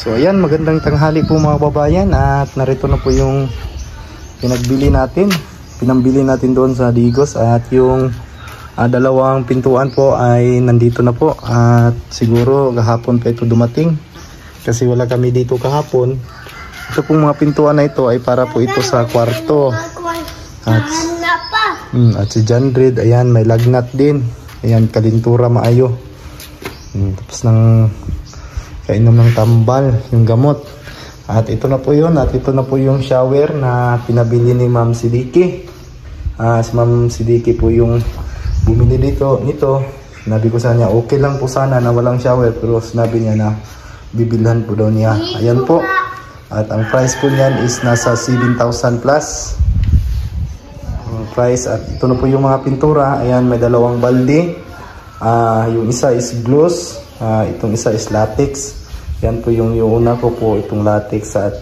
So ayan, magandang tanghali po mga kababayan, at narito na po yung pinambili natin doon sa Digos, at yung dalawang pintuan po ay nandito na po, at siguro kahapon pa ito dumating kasi wala kami dito kahapon. Ito pong mga pintuan na ito ay para po ito sa kwarto, at si John Reed, ayan, may lagnat din, ayan, kalintura maayo, tapos ng kainom ng tambal, yung gamot. At ito na po yun, at ito na po yung shower na pinabili ni Ma'am Sidiki. Si Ma'am Sidiki po yung bumili nito. Sinabi ko sa niya, okay lang po sana na walang shower, pero sinabi niya na bibilhan po daw niya. Ayan po. At ang price po niyan is nasa 7,000 plus price. At ito na po yung mga pintura. Ayan, may dalawang balde. Yung isa is gloss, itong isa is latex. Yan po yung una ko po, itong latex, at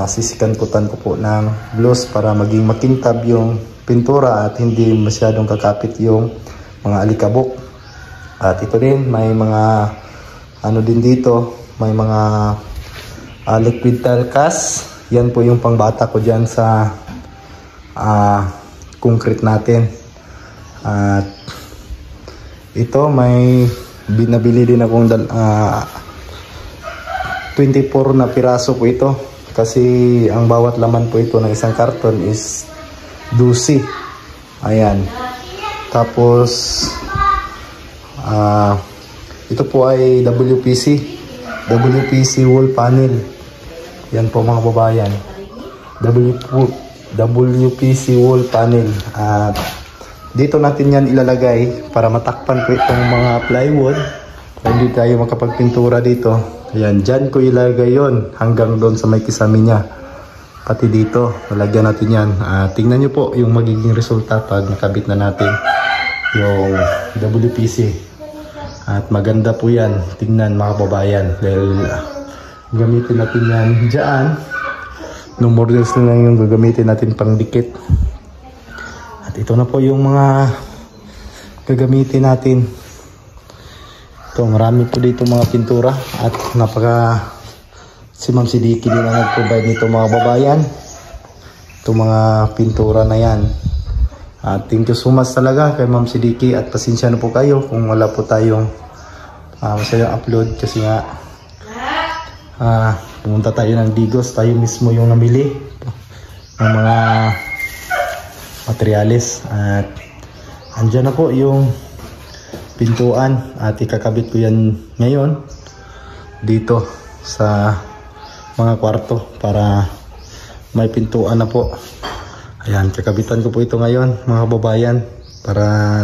sisikankutan ko po ng gloss para maging makintab yung pintura at hindi masyadong kakapit yung mga alikabok. At ito din, may mga ano din dito, may mga liquid tile cast. Yan po yung pangbata ko dyan sa concrete natin. At ito may binabili din akong 24 na piraso po ito. Kasi ang bawat laman po ito ng isang karton is 12. Ayan. Tapos ito po ay WPC wall panel. Yan po mga babayan. WPC wall panel. At dito natin yan ilalagay para matakpan po itong mga plywood. Para hindi tayo makapagpintura dito. Ayan, dyan ko ilagay yon hanggang doon sa may kisame niya. Pati dito, lalagyan natin yan. Tingnan nyo po yung magiging resulta pag nakabit na natin yung WPC. At maganda po yan, tingnan mga babayan. Dahil gamitin natin yan dyan. No more than na lang yung gagamitin natin pang dikit. At ito na po yung mga gagamitin natin. Ito, marami po dito mga pintura. At si Ma'am Sidiki din ang nag-provide nito mga babayan. Ito mga pintura na yan. Thank you so much talaga kay Ma'am Sidiki. At pasensya na po kayo kung wala po tayong masayang upload. Kasi nga pumunta tayo ng Digos. Tayo mismo yung namili ng mga materials. At andyan na po yung pintuan. At ikakabit ko yan ngayon dito sa mga kwarto para may pintuan na po. Ayan, kakabitan ko po ito ngayon mga babayan para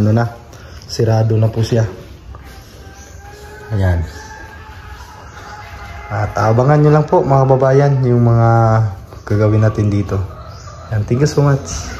sirado na po siya. Ayan. At abangan nyo lang po mga babayan yung mga gagawin natin dito. Ayan, thank you so much.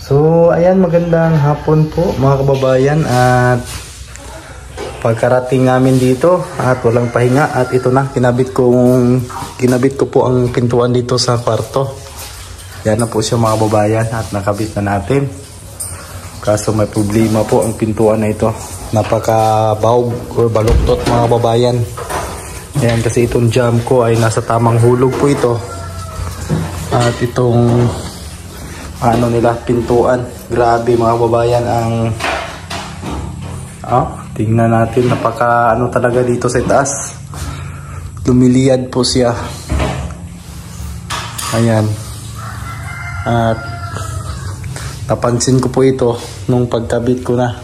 So ayan, magandang hapon po mga kababayan, at pagkarating namin dito at walang pahinga, at ito na, kinabit ko po ang pintuan dito sa kwarto. Yan na po siya mga kababayan, at nakabit na natin. Kaso may problema po ang pintuan na ito, napaka-bahog or baluktot mga kababayan. Ayan, kasi itong jam ko ay nasa tamang hulog po ito, at itong ano nila, pintuan, grabe mga kababayan ang tingnan natin, napaka ano talaga dito sa taas, lumiliyad po siya. Ayan, at napansin ko po ito nung pagkabit ko na,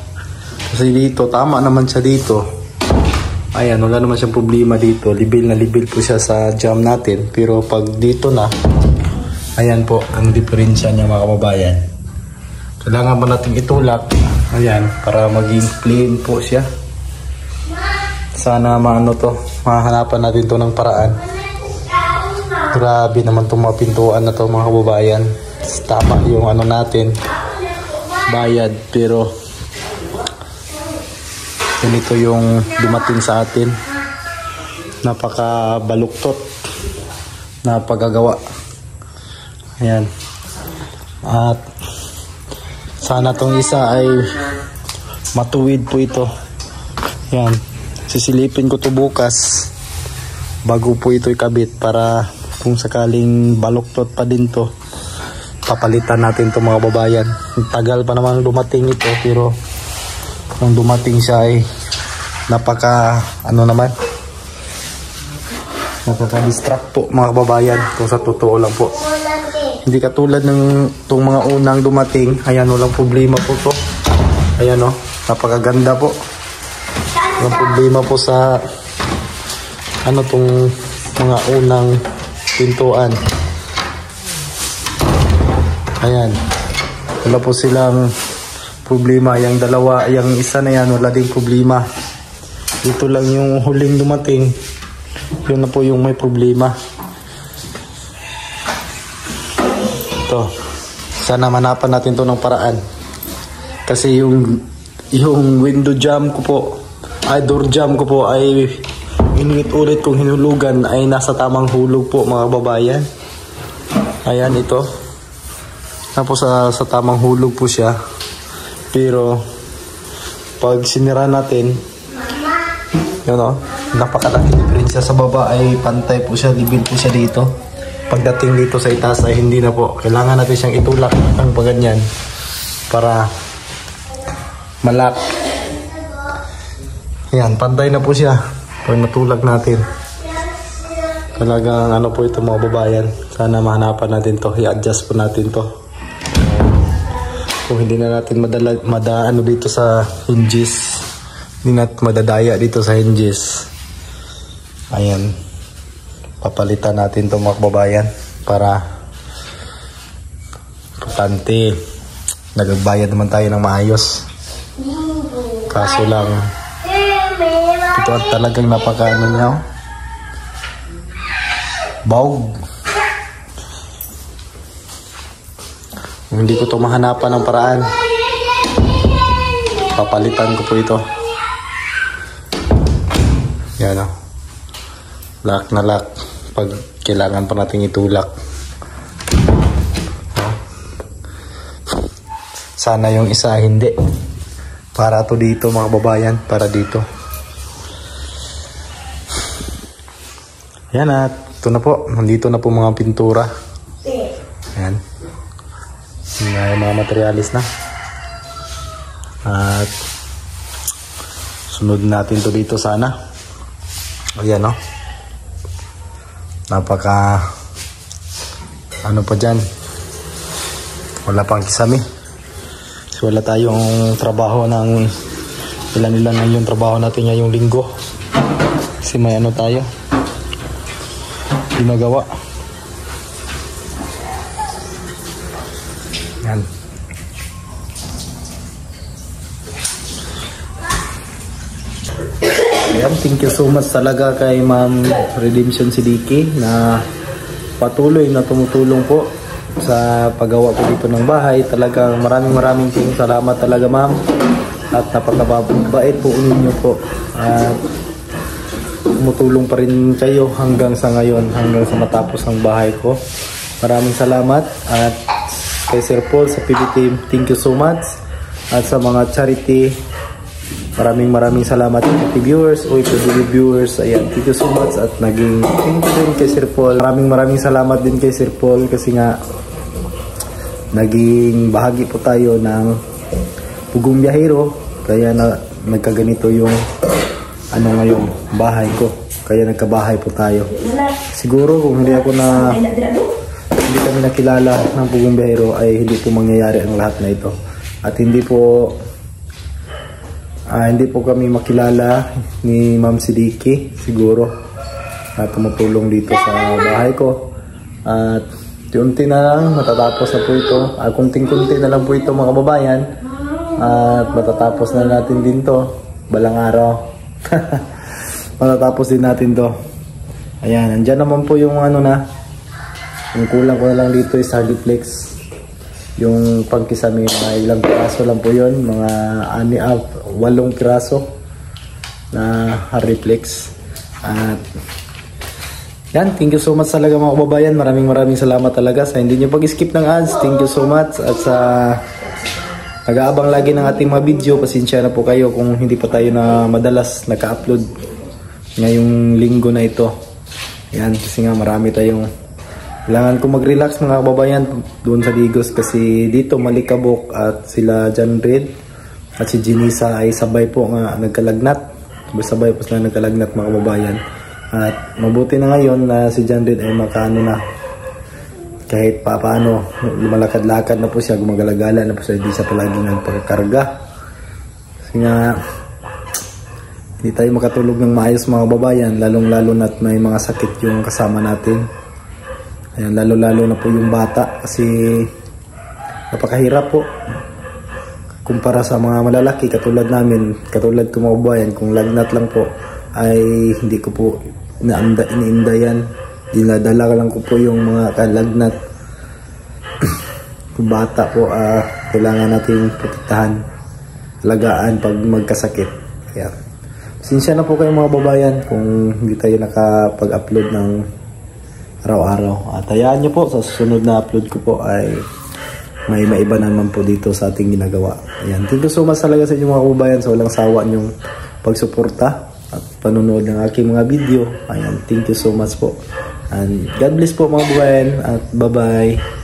kasi dito tama naman siya dito. Ayan, wala naman siyang problema dito, libil na libil po siya sa jam natin. Pero pag dito na, ayan po ang diferensya niya mga kababayan. Kailangan ba natin itulak, ayan, para maging plain po siya. Sana maano to, mahanapan natin to ng paraan. Grabe naman itong mga pintuan na to mga kababayan. Tama yung ano natin, bayad, pero ganito yung dumating sa atin. Napaka baluktot na paggagawa. Ayan, at sana tong isa ay matuwid po ito. Ayan, sisilipin ko to bukas bago po ito ikabit, para kung sakaling baluktot pa din to, papalitan natin to mga babayan. Tagal pa naman dumating ito, pero nung dumating siya ay napaka ano naman, nakaka-distract po mga kababayan, kung sa totoo lang po. Hindi katulad ng itong mga unang dumating. Ayan, walang problema po to. Ayan o, napakaganda po. Walang problema po sa ano tong mga unang pintuan. Ayan, wala po silang problema. Yung dalawa, yung isa na yan, wala ding problema. Ito lang yung huling dumating, yun na po yung may problema. Ito, sana manapan natin to ng paraan, kasi yung window jam ko po, ay door jam ko po, ay inulit-ulit kong hinulugan, ay nasa tamang hulog po mga babayan. Ayan, ito tapos sa tamang hulog po siya, pero pag sinira natin, yun o, napakalaki diferensya. Sa baba ay pantay po siya, libil po siya dito. Pagdating dito sa itaas ay hindi na po. Kailangan natin siyang itulak ng paganyan para malak. Ayan, pantay na po siya pag natulak natin. Talagang ano po ito mga babayan. Sana mahanapan natin to, i-adjust po natin to. Kung hindi na natin madaano dito sa hinges, hindi natin madadaya dito sa hinges, ayan, papalitan natin itong mga kababayan para importante, nagbayad naman tayo ng maayos. Kaso lang ito at talagang napakaano niya, bahog. Hindi ko ito mahanapan ng paraan, papalitan ko po ito. Yan o, lock na lock pag kailangan pa natin itulak. Sana yung isa hindi, para to dito mga babayan, para dito. Yan, at ito na po, nandito na po mga pintura. Yan, yung mga materialis na, at sunod natin to dito sana. Ayan o, napaka ano pa dyan, wala pang kisame. So wala tayong trabaho ng ilan-ilan na yung trabaho natin ngayong linggo, kasi may ano tayo ginagawa. Yan. Ayan, thank you so much talaga kay Ma'am Redemption Siddiqui na patuloy na tumutulong po sa paggawa ko dito ng bahay. Talagang maraming salamat talaga, ma'am. At napakabait po ninyo po. At tumutulong pa rin kayo hanggang sa ngayon, hanggang sa matapos ang bahay ko. Maraming salamat. At kay Sir Paul sa PB Team, thank you so much. At sa mga charity, maraming salamat kay viewers o viewers. Ayan, thank you so much. At naging thank you din kay Sir Paul. Maraming salamat din kay Sir Paul kasi nga naging bahagi po tayo ng Pugong Biyahero, kaya nagkaganito yung ngayon bahay ko, kaya nagkabahay po tayo. Siguro kung hindi kami nakilala ng Pugong Biyahero ay hindi po mangyayari ang lahat na ito, at hindi po kami makilala ni Ma'am Sidiki siguro na tumutulong dito sa bahay ko. At unti na lang matatapos na po ito. Kunting-kunti na lang po ito mga kababayan. At matatapos na natin din to balang araw. Matatapos din natin to. Ayan, andyan naman po yung yung kulang ko na lang dito is hardiplex. Yung pangkisame, mga ilang piraso lang po yun, mga 8 piraso na hardiplex. At yan, thank you so much talaga mga kababayan. Maraming salamat talaga sa hindi nyo pag-skip ng ads. Thank you so much. At sa nag-aabang lagi ng ating mga video, pasensya na po kayo kung hindi pa tayo na madalas naka-upload ngayong linggo na ito. Yan, kasi nga marami tayong kailangan ko mag-relax mga kababayan doon sa Digos, kasi dito Malikabok at sila John Red at si Jinisa ay sabay po nga nagkalagnat. Sabay po sila nagkalagnat mga kababayan. At mabuti na ngayon na si John Red ay makaano na, kahit paano lumalakad-lakad na po siya, gumagalagala na po siya, hindi siya palagi nagpagkarga. Kasi nga hindi tayo makatulog ng maayos mga kababayan, lalong-lalo na may mga sakit yung kasama natin. Ayan, lalo-lalo na po yung bata, kasi napakahirap po kumpara sa mga malalaki katulad namin, katulad ko mga kababayan. Kung lagnat lang po ay hindi ko po iniinda yan, dinadala lang ko po yung mga kalagnat. Kung bata po, kailangan natin protektahan, alagaan pag magkasakit. Kaya pasensya na po kayo mga babayan kung hindi tayo nakapag-upload ng araw-araw. At hayaan nyo po, sa susunod na upload ko po ay may maiba naman po dito sa ating ginagawa. Ayan, thank you so much talaga sa inyo mga kababayan sa walang sawa nyong pagsuporta at panunood ng aking mga video. Ayan, thank you so much po. And God bless po mga kababayan, at bye-bye.